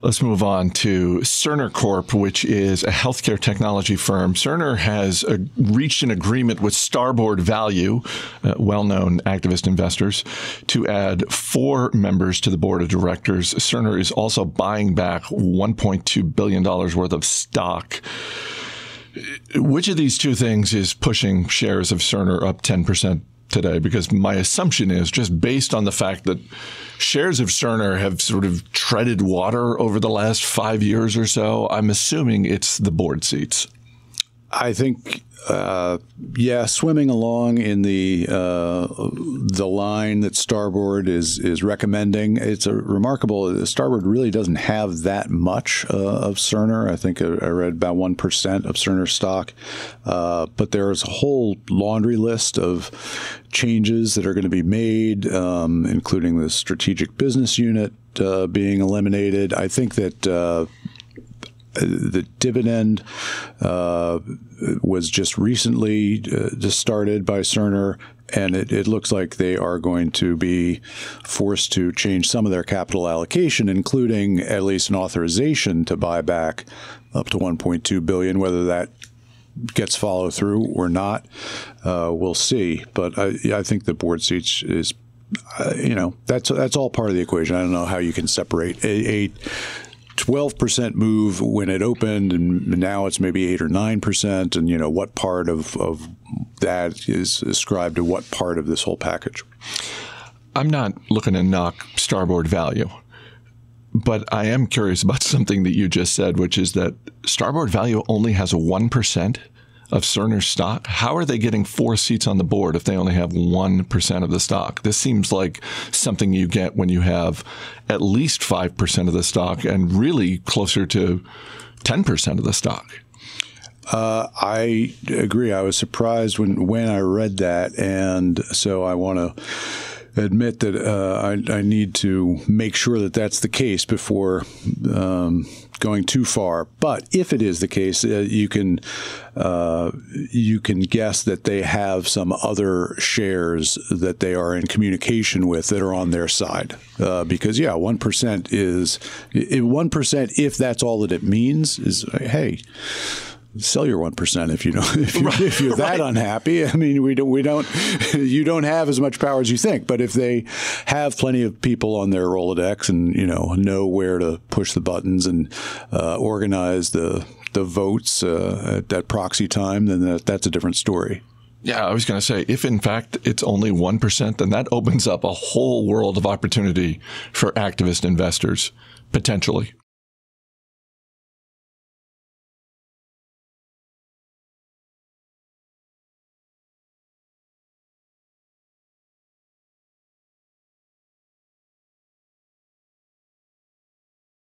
Let's move on to Cerner Corp, which is a healthcare technology firm. Cerner has reached an agreement with Starboard Value, well-known activist investors, to add 4 members to the board of directors. Cerner is also buying back $1.2 billion worth of stock. Which of these two things is pushing shares of Cerner up 10% today? Because my assumption is, just based on the fact that shares of Cerner have sort of treaded water over the last 5 years or so, I'm assuming it's the board seats. I think, swimming along in the line that Starboard is recommending. It's a remarkable. Starboard really doesn't have that much of Cerner. I think I read about 1% of Cerner stock, but there's a whole laundry list of changes that are going to be made, including the strategic business unit being eliminated. I think that the dividend was just recently just started by Cerner, and it looks like they are going to be forced to change some of their capital allocation, including at least an authorization to buy back up to $1.2 billion. Whether that gets followed through or not, we'll see. But I think the board seats is, that's all part of the equation. I don't know how you can separate a 12% move when it opened, and now it's maybe 8 or 9%. And, what part of that is ascribed to what part of this whole package? I'm not looking to knock Starboard Value, but I am curious about something that you just said, which is that Starboard Value only has a 1% of Cerner's stock. How are they getting 4 seats on the board if they only have 1% of the stock? This seems like something you get when you have at least 5% of the stock and really closer to 10% of the stock. I agree. I was surprised when I read that, and so I want to admit that I need to make sure that that's the case before going too far. But if it is the case, you can guess that they have some other shares that they are in communication with that are on their side. Because 1% is 1%. If that's all that it means, is hey, sell your 1% if you're that unhappy. I mean, you don't have as much power as you think. But if they have plenty of people on their Rolodex and know where to push the buttons and organize the votes at that proxy time, then that's a different story. Yeah, I was going to say, if in fact it's only 1%, then that opens up a whole world of opportunity for activist investors, potentially.